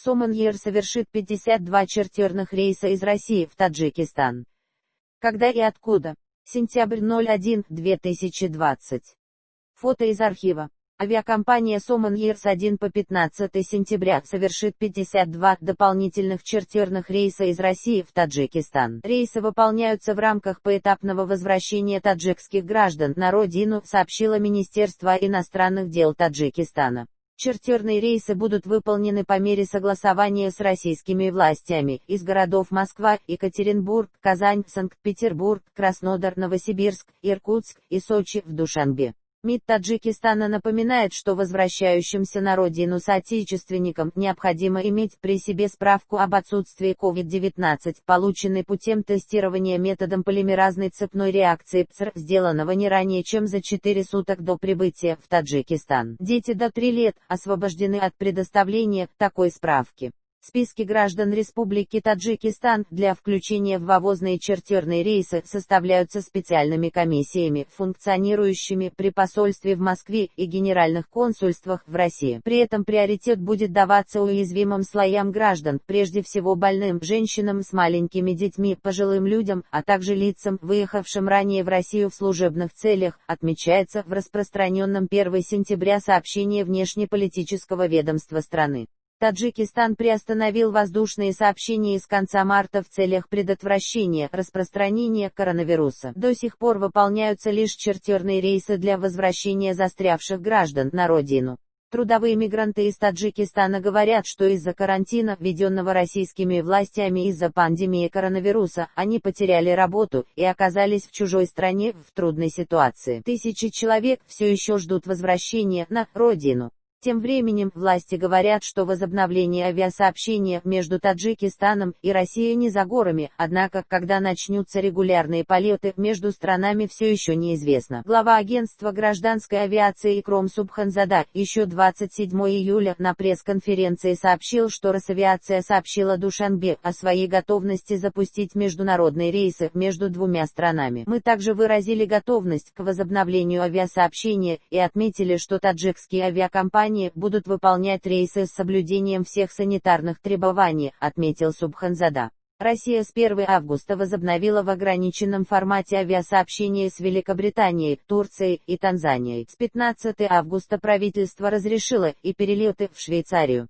Oman Air совершит 52 чартерных рейса из России в Таджикистан. Когда и откуда? Сентябрь 01-2020. Фото из архива. Авиакомпания Oman Air с 1 по 15 сентября совершит 52 дополнительных чартерных рейса из России в Таджикистан. Рейсы выполняются в рамках поэтапного возвращения таджикских граждан на родину, сообщило Министерство иностранных дел Таджикистана. Чартерные рейсы будут выполнены по мере согласования с российскими властями из городов Москва, Екатеринбург, Казань, Санкт-Петербург, Краснодар, Новосибирск, Иркутск и Сочи в Душанбе. МИД Таджикистана напоминает, что возвращающимся на родину соотечественникам необходимо иметь при себе справку об отсутствии COVID-19, полученной путем тестирования методом полимеразной цепной реакции ПЦР, сделанного не ранее чем за 4 суток до прибытия в Таджикистан. Дети до 3 лет освобождены от предоставления такой справки. Списки граждан Республики Таджикистан для включения в ввозные чартерные рейсы составляются специальными комиссиями, функционирующими при посольстве в Москве и генеральных консульствах в России. При этом приоритет будет даваться уязвимым слоям граждан, прежде всего больным, женщинам с маленькими детьми, пожилым людям, а также лицам, выехавшим ранее в Россию в служебных целях, отмечается в распространенном 1 сентября сообщении внешнеполитического ведомства страны. Таджикистан приостановил воздушные сообщения с конца марта в целях предотвращения распространения коронавируса. До сих пор выполняются лишь чартерные рейсы для возвращения застрявших граждан на родину. Трудовые мигранты из Таджикистана говорят, что из-за карантина, введенного российскими властями из-за пандемии коронавируса, они потеряли работу и оказались в чужой стране в трудной ситуации. Тысячи человек все еще ждут возвращения на родину. Тем временем, власти говорят, что возобновление авиасообщения между Таджикистаном и Россией не за горами, однако, когда начнутся регулярные полеты между странами, все еще неизвестно. Глава агентства гражданской авиации Икром Субханзада еще 27 июля на пресс-конференции сообщил, что Росавиация сообщила Душанбе о своей готовности запустить международные рейсы между двумя странами. Мы также выразили готовность к возобновлению авиасообщения и отметили, что таджикские авиакомпании будут выполнять рейсы с соблюдением всех санитарных требований, отметил Субханзада. Россия с 1 августа возобновила в ограниченном формате авиасообщение с Великобританией, Турцией и Танзанией. С 15 августа правительство разрешило и перелеты в Швейцарию.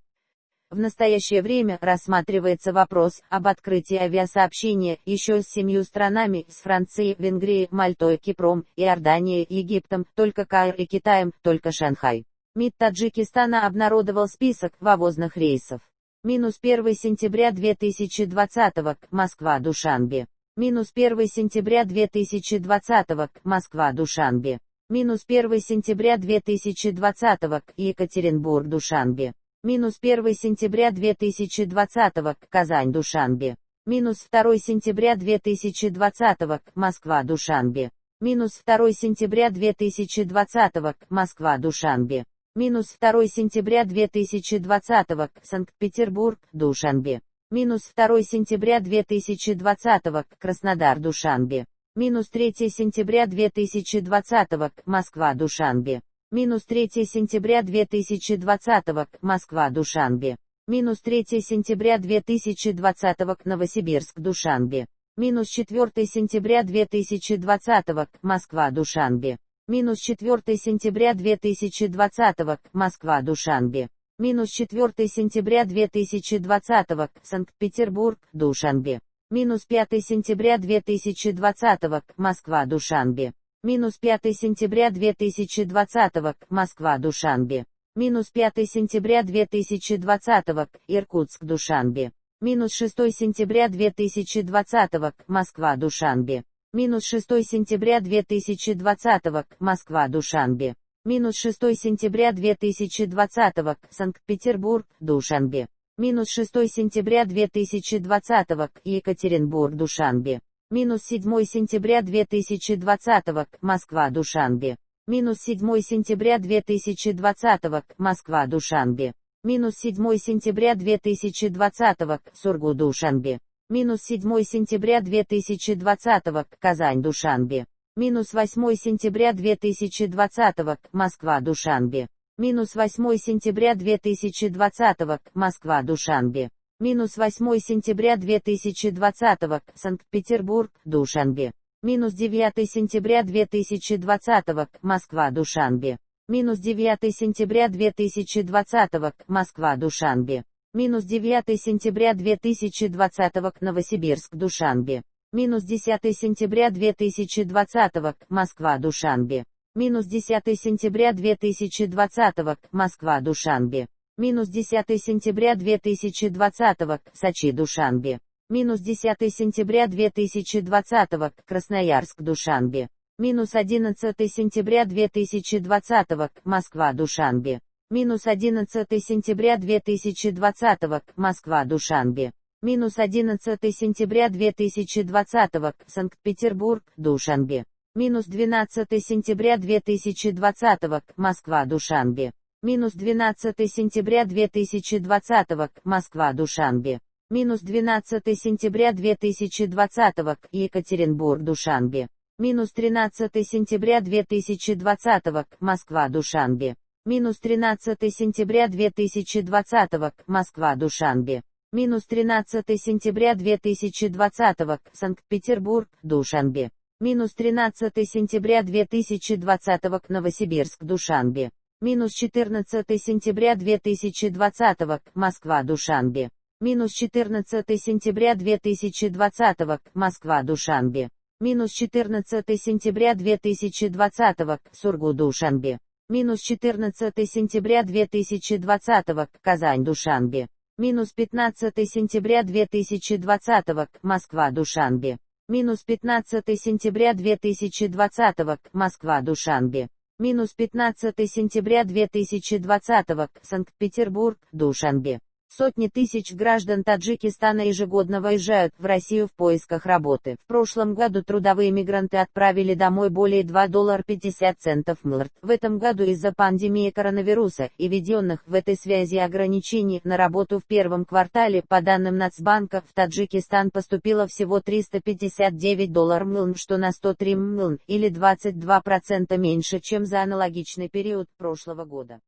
В настоящее время рассматривается вопрос об открытии авиасообщения еще с 7 странами, с Францией, Венгрией, Мальтой, Кипром, Иорданией, Египтом, только Каир и Китаем, только Шанхай. МИД Таджикистана обнародовал список ввозных рейсов. Минус 1 сентября 2020 Москва-Душанбе. Минус 1 сентября 2020 Москва-Душанбе. Минус 1 сентября 2020 Екатеринбург-Душанбе. Минус 1 сентября 2020 Казань-Душанбе. Минус 2 сентября 2020 Москва-Душанбе. Минус 2 сентября 2020 Москва-Душанбе. Минус 2 сентября 2020 Санкт-Петербург-Душанбе. Минус 2 сентября 2020 Краснодар-Душанбе. Минус 3 сентября 2020 Москва-Душанбе. Минус 3 сентября 2020 Москва-Душанбе. Минус 3 сентября 2020 Новосибирск-Душанбе. Минус 4 сентября 2020 Москва-Душанбе. Минус 4 сентября 2020 Москва-Душанбе. Минус 4 сентября 2020 Санкт-Петербург-Душанбе. Минус 5 сентября 2020 Москва-Душанбе. Минус 5 сентября 2020 Москва-Душанбе. Минус 5 сентября 2020 Иркутск-Душанбе. Минус 6 сентября 2020 Москва-Душанбе. Минус 6 сентября 2020 Москва-Душанбе. Минус 6 сентября 2020 Санкт-Петербург-Душанбе. Минус 6 сентября 2020 Екатеринбург-Душанбе. Минус 7 сентября 2020 Москва-Душанбе. Минус 7 сентября 2020 Москва-Душанбе. Минус 7 сентября 2020 Сургут-Душанбе. Минус 7 сентября 2020 Казань-Душанбе. Минус 8 сентября 2020 Москва-Душанбе. Минус 8 сентября 2020, Москва, Душанбе. Минус 8 сентября 2020, Санкт-Петербург, Душанбе. Минус 9 сентября 2020, Москва, Душанбе. Минус 9 сентября 2020, Москва, Душанбе. Минус 9 сентября 2020, Новосибирск, Душанбе. Минус 10 сентября 2020, Москва, Душанбе. Минус 10 сентября 2020, Москва, Душанбе. Минус 10 сентября 2020, Сочи, Душанбе. Минус 10 сентября 2020, Красноярск, Душанбе. Минус 11 сентября 2020, Москва, Душанбе. Минус 11 сентября 2020, Москва, Душанбе. Минус 11 сентября 2020, Санкт-Петербург, Душанбе. Минус 12 сентября 2020, Москва, Душанбе. Минус 12 сентября 2020, Москва, Душанбе. Минус 12 сентября 2020, Екатеринбург, Душанбе. Минус 13 сентября 2020, Москва, Душанбе. Минус 13 сентября 2020, Москва, Душанбе. Минус 13 сентября 2020, Санкт-Петербург, Душанбе. Минус 13 сентября 2020, Новосибирск, Душанбе. Минус 14 сентября 2020, Москва, Душанбе. Минус 14 сентября 2020, Москва, Душанбе. Минус 14 сентября 2020, Сургут, Душанбе. Минус 14 сентября 2020, Казань, Душанбе. Минус 15 сентября 2020, Москва, Душанбе. Минус 15 сентября 2020, Москва, Душанбе. Минус 15 сентября 2020, Санкт-Петербург, Душанбе. Сотни тысяч граждан Таджикистана ежегодно выезжают в Россию в поисках работы. В прошлом году трудовые мигранты отправили домой более $2.50 млрд. В этом году из-за пандемии коронавируса и введенных в этой связи ограничений на работу в первом квартале, по данным Нацбанка, в Таджикистан поступило всего $359 млн, что на 103 млн, или 22% меньше, чем за аналогичный период прошлого года.